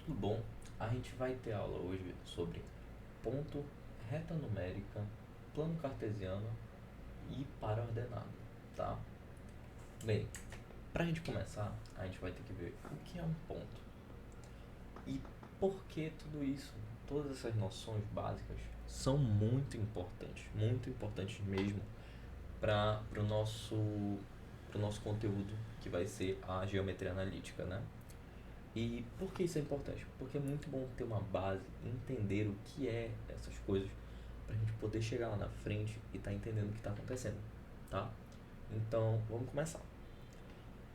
Tudo bom? A gente vai ter aula hoje sobre ponto, reta numérica, plano cartesiano e para-ordenado, tá? Bem, para a gente começar, a gente vai ter que ver o que é um ponto e por que tudo isso. Todas essas noções básicas são muito importantes mesmo para o nosso conteúdo, que vai ser a geometria analítica, né? E por que isso é importante? Porque é muito bom ter uma base, entender o que é essas coisas, para a gente poder chegar lá na frente e estar entendendo o que está acontecendo, tá? Então, vamos começar.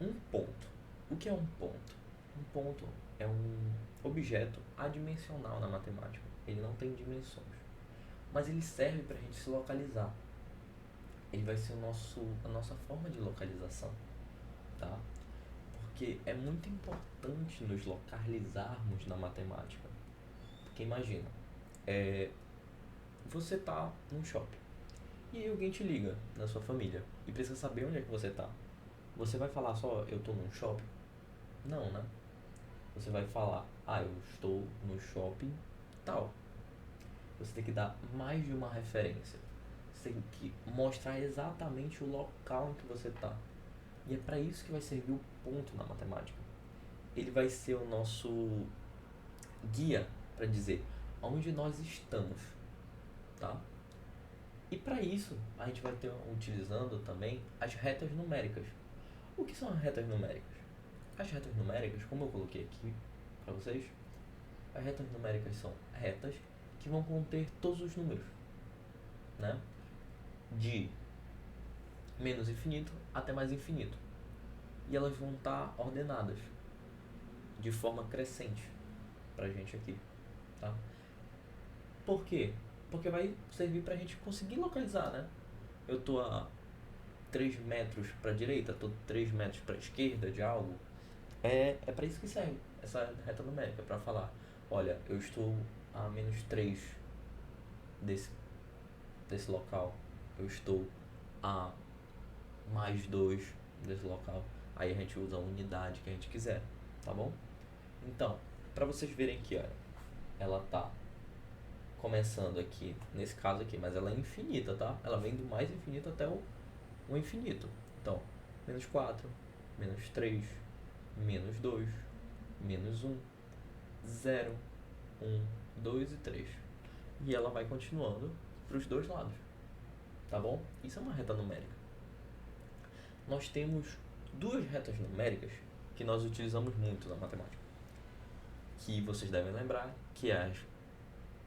Um ponto. O que é um ponto? Um ponto é um objeto adimensional na matemática. Ele não tem dimensões, mas ele serve para a gente se localizar. Ele vai ser a nossa forma de localização, tá? Porque é muito importante nos localizarmos na matemática. Porque imagina, é, você tá num shopping e aí alguém te liga na sua família e precisa saber onde é que você tá. Você vai falar só, eu tô num shopping? Não, né? Você vai falar, eu estou no shopping tal. Você tem que dar mais de uma referência. Você tem que mostrar exatamente o local em que você tá. E é para isso que vai servir o ponto na matemática. Ele vai ser o nosso guia para dizer onde nós estamos, tá? E para isso, a gente vai ter utilizando também as retas numéricas. O que são as retas numéricas? As retas numéricas, como eu coloquei aqui para vocês, as retas numéricas são retas que vão conter todos os números, né? De menos infinito até mais infinito. E elas vão estar ordenadas de forma crescente pra gente aqui, tá? Por quê? Porque vai servir pra gente conseguir localizar, né? Eu tô a 3 metros para a direita, tô 3 metros para a esquerda de algo. É para isso que serve essa reta numérica, para falar, olha, eu estou a menos 3 desse, desse local, eu estou a mais 2 desse local. Aí a gente usa a unidade que a gente quiser, tá bom? Então, para vocês verem que, olha, ela tá começando aqui, nesse caso aqui, mas ela é infinita, tá? Ela vem do mais infinito até o infinito. Então, menos 4, menos 3, menos 2, menos um, 0, 1, 2 e 3. E ela vai continuando para os dois lados, tá bom? Isso é uma reta numérica. Nós temos duas retas numéricas que nós utilizamos muito na matemática, que vocês devem lembrar, que é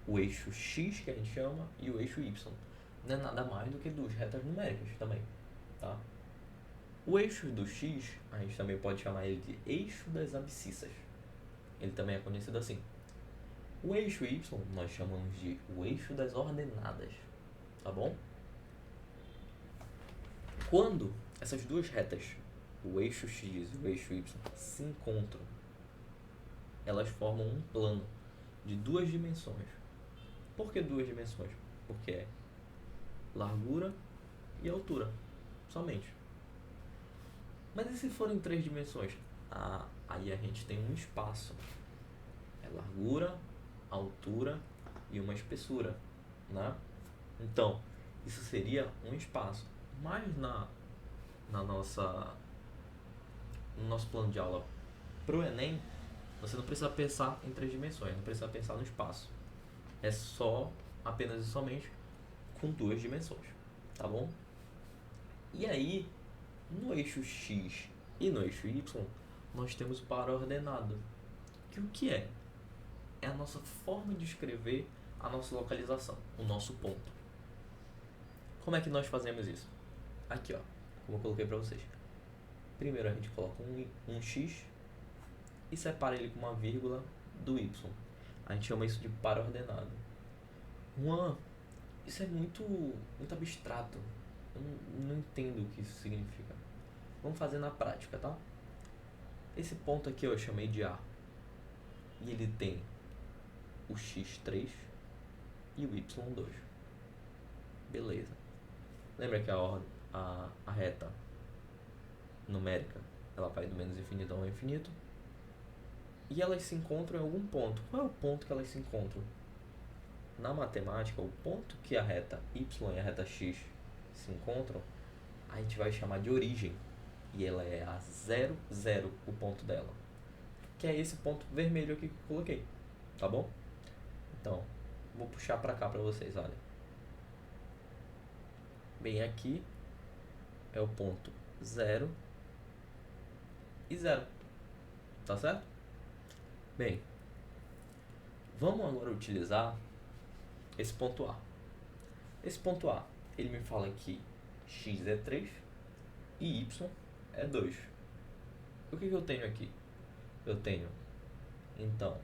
o eixo x, que a gente chama, e o eixo y. Não é nada mais do que duas retas numéricas também, tá? O eixo do x, a gente também pode chamar ele de eixo das abscissas. Ele também é conhecido assim. O eixo y nós chamamos de o eixo das ordenadas, tá bom? Quando essas duas retas, o eixo x e o eixo y, se encontram, elas formam um plano de duas dimensões. Por que duas dimensões? Porque é largura e altura, somente. Mas e se forem três dimensões? Aí a gente tem um espaço. É largura, altura e uma espessura, né? Então, isso seria um espaço. Mas na nossa, no nosso plano de aula pro Enem, você não precisa pensar em três dimensões, não precisa pensar no espaço. É só, apenas e somente, com duas dimensões, tá bom? E aí, no eixo X e no eixo Y, nós temos o para-ordenado. Que o que é? É a nossa forma de escrever a nossa localização, o nosso ponto. Como é que nós fazemos isso? Aqui, ó, como eu coloquei para vocês. Primeiro a gente coloca um X e separa ele com uma vírgula do Y. A gente chama isso de para-ordenado. Juan, isso é muito abstrato. Eu não entendo o que isso significa. Vamos fazer na prática, tá? Esse ponto aqui eu chamei de A. E ele tem o x3 e o y2. Beleza. Lembra que a reta numérica ela vai do menos infinito ao infinito? e elas se encontram em algum ponto. Qual é o ponto que elas se encontram? Na matemática, o ponto que a reta y e a reta x se encontram, a gente vai chamar de origem. E ela é a 0, 0, o ponto dela. Que é esse ponto vermelho aqui que eu coloquei. Tá bom? Então, vou puxar pra cá pra vocês, olha. Bem, aqui é o ponto 0 e 0. Tá certo? Bem, vamos agora utilizar esse ponto A. Esse ponto A, ele me fala que x é 3 e y é 2. O que eu tenho aqui? Eu tenho, então,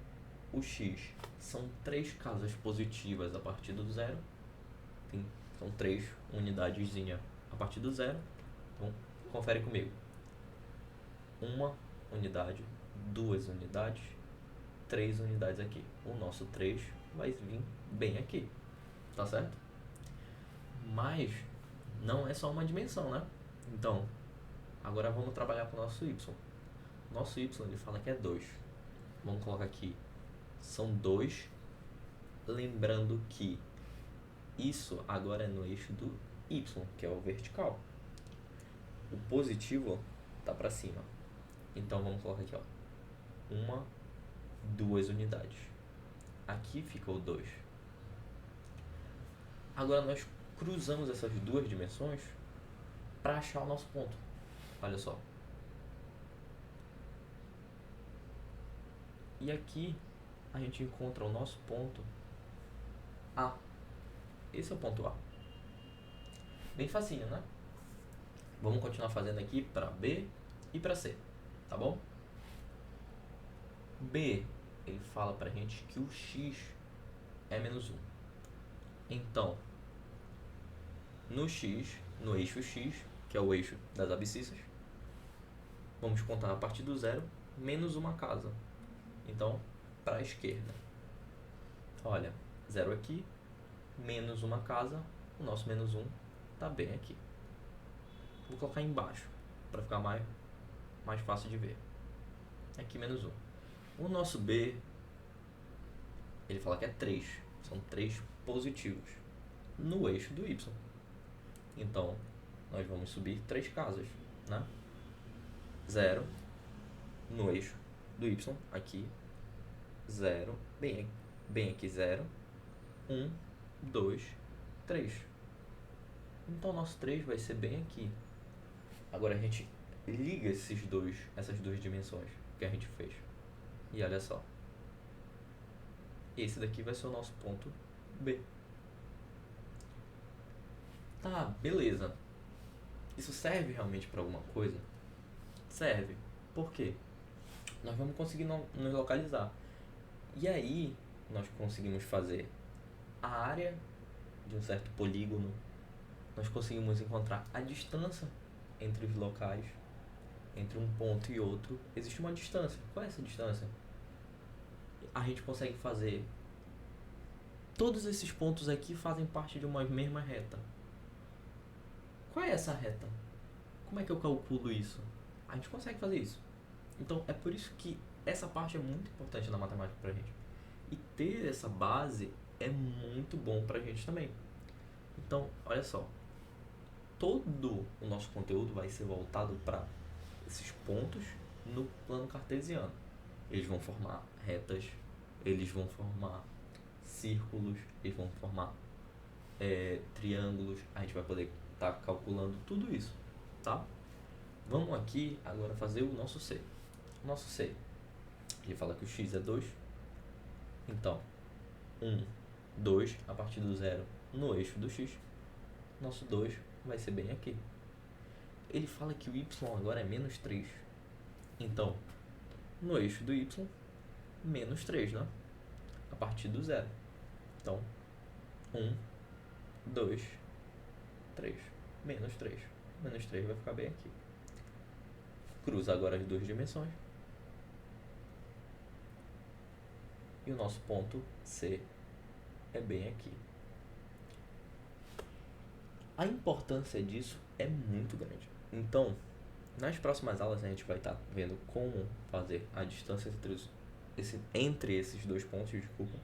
o x são 3 casas positivas a partir do 0. São 3 unidadezinhas a partir do 0. Então, confere comigo. 1 unidade, 2 unidades, 3 unidades aqui. O nosso 3 vai vir bem aqui. Tá certo? Mas não é só uma dimensão, né? Então, agora vamos trabalhar com o nosso y. Nosso y, ele fala que é 2. Vamos colocar aqui. São 2. Lembrando que isso agora é no eixo do y, que é o vertical. O positivo tá para cima. Então, vamos colocar aqui, ó. 1, 2 unidades. Aqui fica o 2. Agora, nós cruzamos essas duas dimensões para achar o nosso ponto. Olha só. E aqui a gente encontra o nosso ponto A. Esse é o ponto A. Bem facinho, né? Vamos continuar fazendo aqui para B e para C, tá bom? B, ele fala pra gente que o x é menos 1. Então, no x, no eixo x, que é o eixo das abscissas, vamos contar a partir do 0, menos uma casa. Então, para a esquerda. Olha, 0 aqui, menos uma casa, o nosso menos 1 está bem aqui. Vou colocar embaixo, para ficar mais fácil de ver. Aqui, menos 1. O nosso B, ele fala que é 3. São 3 positivos no eixo do y. Então, nós vamos subir 3 casas, né? 0 no eixo do y, aqui, 0, bem aqui 0, 1, 2, 3. Então, nosso 3 vai ser bem aqui. Agora, a gente liga essas duas dimensões que a gente fez. E olha só. Esse daqui vai ser o nosso ponto B. Tá, beleza. Isso serve realmente para alguma coisa? Serve. Por quê? Nós vamos conseguir nos localizar. E aí, nós conseguimos fazer a área de um certo polígono. Nós conseguimos encontrar a distância entre os locais. Entre um ponto e outro, existe uma distância. Qual é essa distância? A gente consegue fazer... Todos esses pontos aqui fazem parte de uma mesma reta. Qual é essa reta? Como é que eu calculo isso? A gente consegue fazer isso. Então, é por isso que essa parte é muito importante na matemática pra gente. E ter essa base é muito bom pra gente também. Então, olha só. Todo o nosso conteúdo vai ser voltado para esses pontos no plano cartesiano. Eles vão formar retas, eles vão formar círculos, eles vão formar triângulos. A gente vai poder estar calculando tudo isso, tá? Vamos aqui agora fazer o nosso C. O nosso C, ele fala que o x é 2. Então, 1, 2, a partir do 0 no eixo do x. Nosso 2 vai ser bem aqui. Ele fala que o y agora é menos 3. Então, no eixo do y, menos 3, né? A partir do 0. Então, 1, 2, 3. Menos 3. Menos 3 vai ficar bem aqui. Cruza agora as duas dimensões. E o nosso ponto C é bem aqui. A importância disso é muito grande. Então, nas próximas aulas a gente vai estar vendo como fazer a distância entre entre esses dois pontos, desculpa.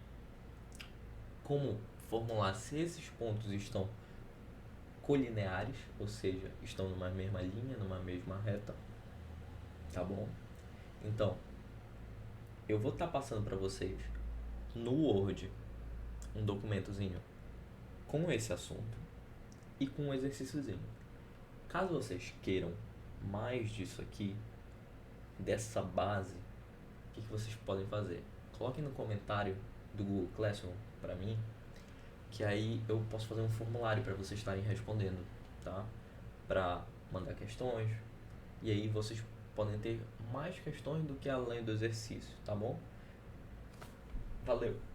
Como formular se esses pontos estão colineares, ou seja, estão numa mesma linha, numa mesma reta, tá bom? Então, eu vou estar passando para vocês no Word um documentozinho com esse assunto e com um exercíciozinho. Caso vocês queiram mais disso aqui, dessa base, o que vocês podem fazer? Coloquem no comentário do Google Classroom para mim, que aí eu posso fazer um formulário para vocês estarem respondendo, tá? Para mandar questões, e aí vocês podem ter mais questões do que além do exercício, tá bom? Valeu!